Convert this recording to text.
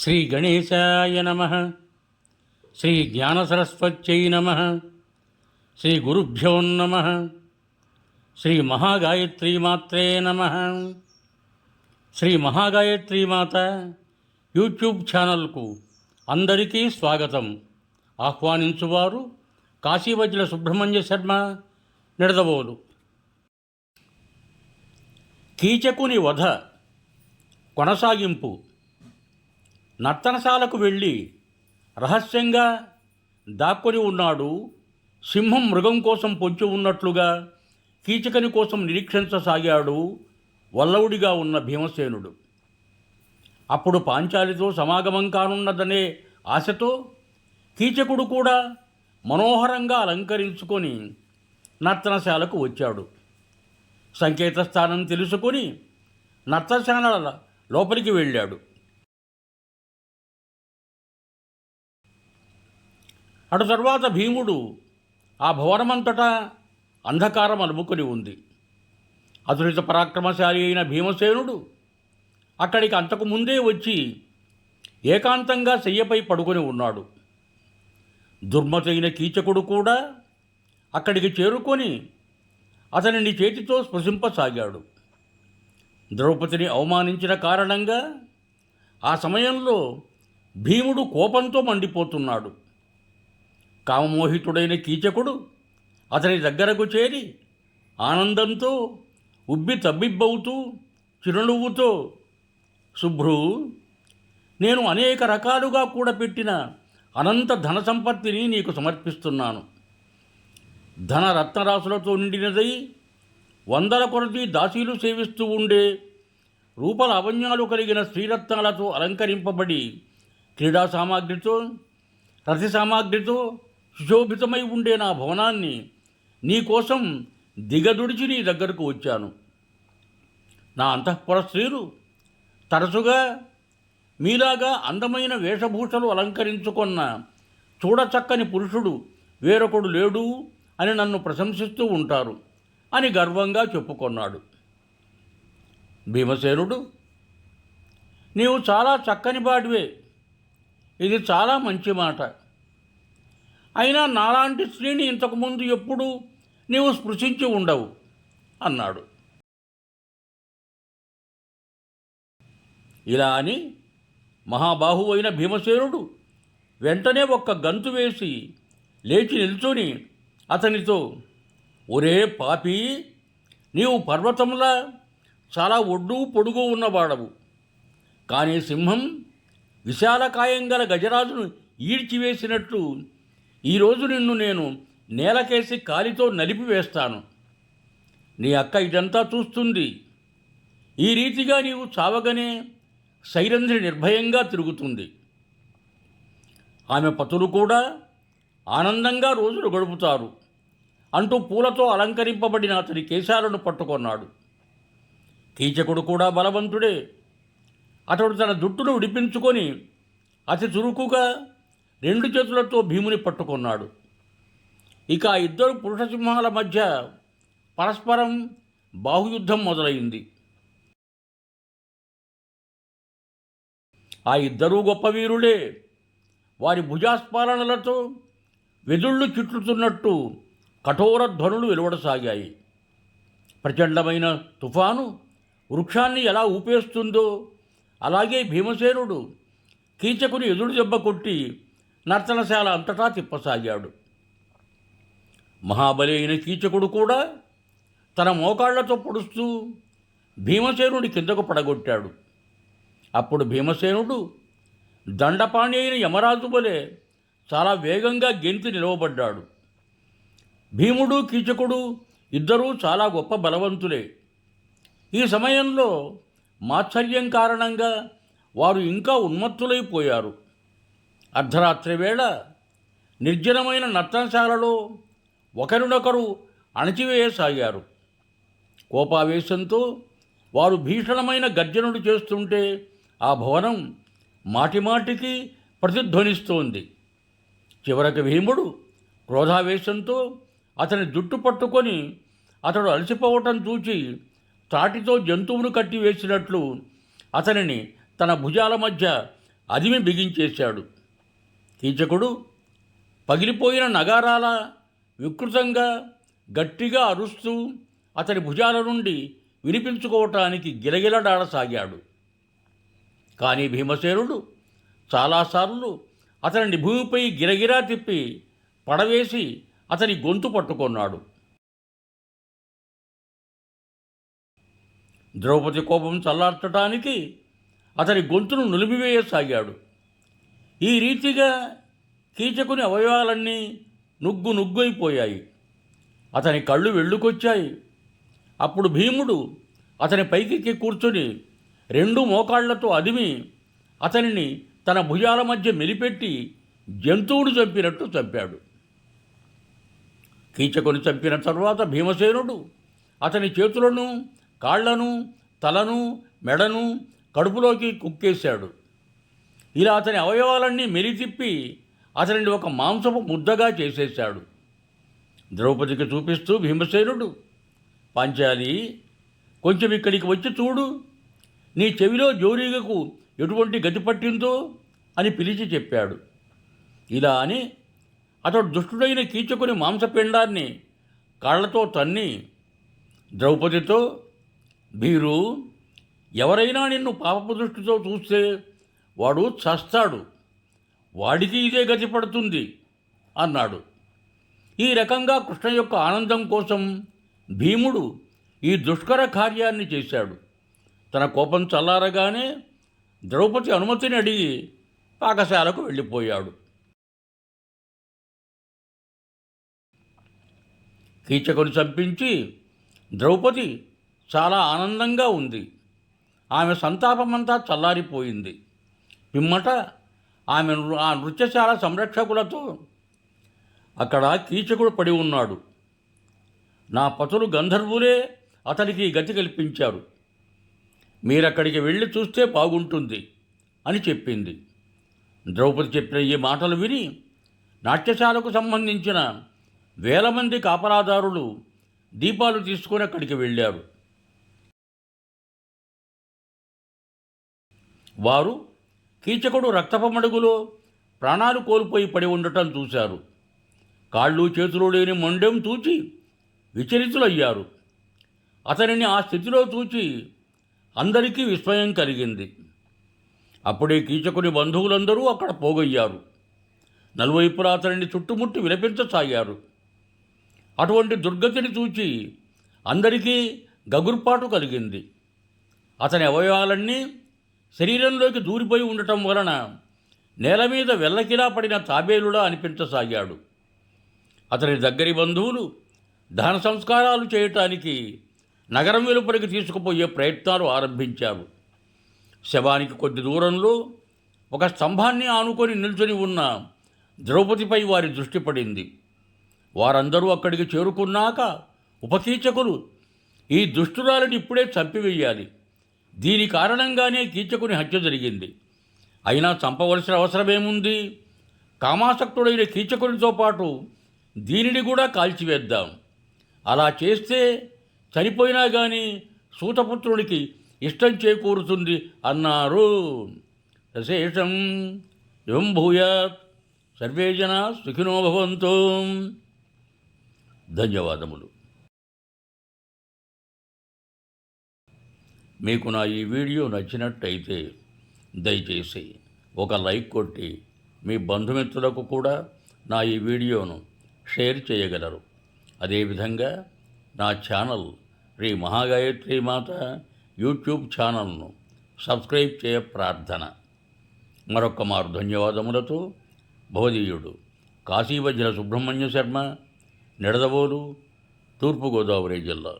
శ్రీ గణేశాయ నమః. శ్రీ జ్ఞానసరస్వత్యై నమః. శ్రీ గురుభ్యో నమః. శ్రీ మహాగాయత్రీమాత్రే నమః. శ్రీ మహాగాయత్రీమాత యూట్యూబ్ ఛానల్కు అందరికీ స్వాగతం. ఆహ్వానించువారు కాశీవజ్ర సుబ్రహ్మణ్య శర్మ, నిడదవోలు. కీచకుని వధ కొనసాగింపు. నర్తనశాలకు వెళ్ళి రహస్యంగా దాక్కొని ఉన్నాడు. సింహం మృగం కోసం పొంచి ఉన్నట్లుగా కీచకుని కోసం నిరీక్షించసాగాడు వల్లవుడిగా ఉన్న భీమసేనుడు. అప్పుడు పాంచాలితో సమాగమం కానున్నదనే ఆశతో కీచకుడు కూడా మనోహరంగా అలంకరించుకొని నర్తనశాలకు వచ్చాడు. సంకేత స్థానం తెలుసుకొని నర్తనశాల లోపలికి వెళ్ళాడు. అటు తర్వాత భీముడు ఆ భవనమంతటా అంధకారం అలుముకొని ఉంది. అతులిత పరాక్రమశాలి అయిన భీమసేనుడు అక్కడికి అంతకు ముందే వచ్చి ఏకాంతంగా శయ్యపై పడుకొని ఉన్నాడు. దుర్మతైన కీచకుడు కూడా అక్కడికి చేరుకొని అతనిని చేతితో స్పృశింపసాగాడు. ద్రౌపదిని అవమానించిన కారణంగా ఆ సమయంలో భీముడు కోపంతో మండిపోతున్నాడు. కామమోహితుడైన కీచకుడు అతని దగ్గరకు చేరి ఆనందంతో ఉబ్బి తబ్బిబ్బవుతూ చిరునవ్వుతో, శుభ్రు, నేను అనేక రకాలుగా కూడబెట్టిన అనంత ధన సంపత్తిని నీకు సమర్పిస్తున్నాను. ధన రత్నరాశులతో నిండినదై వందల కొలది దాసీలు సేవిస్తూ ఉండే రూపలావణ్యాలు కలిగిన శ్రీరత్నాలతో అలంకరింపబడి క్రీడా సామాగ్రితో రథ సామాగ్రితో సుశోభితమై ఉండే నా భవనాన్ని నీకోసం దిగదుడిచి నీ దగ్గరకు వచ్చాను. నా అంతఃపుర స్త్రీలు తరచుగా మీలాగా అందమైన వేషభూషలు అలంకరించుకున్న చూడచక్కని పురుషుడు వేరొకడు లేడు అని నన్ను ప్రశంసిస్తూ ఉంటారు అని గర్వంగా చెప్పుకొన్నాడు. భీమసేనుడు, నీవు చాలా చక్కని బాడివే, ఇది చాలా మంచి మాట. అయినా నాలాంటి స్త్రీని ఇంతకుముందు ఎప్పుడూ నీవు స్పృశించి ఉండవు అన్నాడు. ఇలా అని మహాబాహువైన భీమసేనుడు వెంటనే ఒక్క గంతు వేసి లేచి నిల్చొని అతనితో, ఒరే పాపి, నీవు పర్వతంలా చాలా ఒడ్డు పొడుగు ఉన్నవాడవు. కానీ సింహం విశాలకాయం గల గజరాజును ఈడ్చివేసినట్లు ఈరోజు నిన్ను నేను నేలకేసి కాలితో నలిపివేస్తాను. నీ అక్క ఇదంతా చూస్తుంది. ఈ రీతిగా నీవు చావగానే సైరంధ్రి నిర్భయంగా తిరుగుతుంది. ఆమె పతులు కూడా ఆనందంగా రోజులు గడుపుతారు అంటూ పూలతో అలంకరింపబడిన అతని కేశాలను పట్టుకొన్నాడు. కీచకుడు కూడా బలవంతుడే. అతడు తన జుట్టును విడిపించుకొని అతి చురుకుగా రెండు చేతులతో భీముని పట్టుకున్నాడు. ఇక ఆ ఇద్దరు పురుషసింహాల మధ్య పరస్పరం బాహుయుద్ధం మొదలైంది. ఆ ఇద్దరూ గొప్ప వీరులే. వారి భుజాస్పాలనలతో వెదుళ్ళు చుట్టుతున్నట్టు కఠోర ధ్వనులు వెలువడసాగాయి. ప్రచండమైన తుఫాను వృక్షాన్ని ఎలా ఊపేస్తుందో అలాగే భీమసేనుడు కీచకుని ఎదురు దెబ్బ కొట్టి నర్తనశాల అంతటా తిప్పసాగాడు. మహాబలి అయిన కీచకుడు కూడా తన మోకాళ్లతో పొడుస్తూ భీమసేనుడి కిందకు పడగొట్టాడు. అప్పుడు భీమసేనుడు దండపాణి అయిన యమరాజు వలె చాలా వేగంగా గెంతి నిలవబడ్డాడు. భీముడు కీచకుడు ఇద్దరూ చాలా గొప్ప బలవంతులే. ఈ సమయంలో మాత్సర్యం కారణంగా వారు ఇంకా ఉన్మత్తులైపోయారు. అర్ధరాత్రి వేళ నిర్జనమైన నర్తనశాలలో ఒకరినొకరు అణచివేయసాగారు. కోపావేశంతో వారు భీషణమైన గర్జనలు చేస్తుంటే ఆ భవనం మాటిమాటికి ప్రతిధ్వనిస్తోంది. చివరికి భీముడు క్రోధావేశంతో అతని జుట్టు పట్టుకొని అతడు అలసిపోవటం చూచి తాటితో జంతువును కట్టివేసినట్లు అతనిని తన భుజాల మధ్య అదిమి బిగించేశాడు. కీచకుడు పగిలిపోయిన నగారాల వికృతంగా గట్టిగా అరుస్తూ అతని భుజాల నుండి వినిపించుకోవటానికి గిలగిలడాడసాగాడు. కానీ భీమసేనుడు చాలాసార్లు అతనిని భూమిపై గిరగిరా తిప్పి పడవేసి అతని గొంతు పట్టుకొన్నాడు. ద్రౌపది కోపం చల్లార్చటానికి అతని గొంతును నులిమివేయసాగాడు. ఈ రీతిగా కీచకుని అవయవాలన్నీ నుగ్గు అయిపోయాయి. అతని కళ్ళు వెళ్ళుకొచ్చాయి. అప్పుడు భీముడు అతని పైకి కూర్చొని 2 మోకాళ్లతో అదిమి అతనిని తన భుజాల మధ్య మెలిపెట్టి జంతువును చంపినట్టు చంపాడు. కీచకుని చంపిన తరువాత భీమసేనుడు అతని చేతులను, కాళ్లను, తలను, మెడను కడుపులోకి కుక్కేశాడు. ఇలా అతని అవయవాలన్నీ మెలితిప్పి అతనిని ఒక మాంసపు ముద్దగా చేసేశాడు. ద్రౌపదికి చూపిస్తూ భీమసేనుడు, పాంచాలి, కొంచెం ఇక్కడికి వచ్చి చూడు, నీ చెవిలో జోరీగకు ఎటువంటి గతి పట్టిందో అని పిలిచి చెప్పాడు. ఇలా అని అతడు దుష్టుడైన కీచకుని మాంసపిండాన్ని కాళ్లతో తన్ని ద్రౌపదితో, భీరు, ఎవరైనా నిన్ను పాపపు దృష్టితో చూస్తే వాడు చస్తాడు, వాడికి ఇదే గతి పడుతుంది అన్నాడు. ఈ రకంగా కృష్ణ యొక్క ఆనందం కోసం భీముడు ఈ దుష్కర కార్యాన్ని చేశాడు. తన కోపం చల్లారగానే ద్రౌపది అనుమతిని అడిగి పాకశాలకు వెళ్ళిపోయాడు. కీచకుని చంపించి ద్రౌపది చాలా ఆనందంగా ఉంది. ఆమె సంతాపమంతా చల్లారిపోయింది. పిమ్మట ఆమె ఆ నృత్యశాల సంరక్షకులతో, అక్కడ కీచకుడు పడి ఉన్నాడు, నా పతులు గంధర్వులే అతనికి గతి కల్పించారు, మీరక్కడికి వెళ్ళి చూస్తే బాగుంటుంది అని చెప్పింది. ద్రౌపది చెప్పిన ఈ మాటలు విని నాట్యశాలకు సంబంధించిన 1000 మంది కాపలాదారులు దీపాలు తీసుకొని అక్కడికి వెళ్ళారు. వారు కీచకుడు రక్తపు మడుగులో ప్రాణాలు కోల్పోయి పడి ఉండటం చూశారు. కాళ్ళు చేతులు లేని మొండెం చూచి విచలితులయ్యారు. అతనిని ఆ స్థితిలో చూచి అందరికీ విస్మయం కలిగింది. అప్పుడే కీచకుని బంధువులందరూ అక్కడ పోగయ్యారు. నలువైపులా అతనిని చుట్టుముట్టి విలపించసాగారు. అటువంటి దుర్గతిని చూచి అందరికీ గగుర్పాటు కలిగింది. అతని అవయవాలన్నీ శరీరంలోకి దూరిపోయి ఉండటం వలన నేల మీద వెల్లకిలా పడిన తాబేలులా అనిపించసాగాడు. అతని దగ్గరి బంధువులు దహన సంస్కారాలు చేయటానికి నగరం వెలుపలికి తీసుకుపోయే ప్రయత్నాలు ఆరంభించారు. శవానికి కొద్ది దూరంలో ఒక స్తంభాన్ని ఆనుకొని నిల్చొని ఉన్న ద్రౌపదిపై వారి దృష్టి పడింది. వారందరూ అక్కడికి చేరుకున్నాక ఉపకీచకులు ఈ దుష్టురాలిని ఇప్పుడే చంపివేయాలి, దీని కారణంగానే కీచకుని హత్య జరిగింది, అయినా చంపవలసిన అవసరమేముంది, కామాసక్తుడైన కీచకునితో పాటు దీనిని కూడా కాల్చివేద్దాం, అలా చేస్తే చనిపోయినా కానీ సూతపుత్రునికి ఇష్టం చేకూరుతుంది అన్నారు. శేషం యం భూయాత్ సర్వే జనా సుఖినో భవంతు. ధన్యవాదములు. మీకు నా ఈ వీడియో నచ్చినట్టయితే దయచేసి ఒక లైక్ కొట్టి మీ బంధుమిత్రులకు కూడా నా ఈ వీడియోను షేర్ చేయగలరు. అదేవిధంగా నా ఛానల్ శ్రీ మహాగాయత్రి మాత యూట్యూబ్ ఛానల్ను సబ్స్క్రైబ్ చేయ ప్రార్థన. మరొక్క మారు ధన్యవాదములతో భవదీయుడు కాశీవజ్ర సుబ్రహ్మణ్య శర్మ, నిడదవోలు, తూర్పుగోదావరి జిల్లా.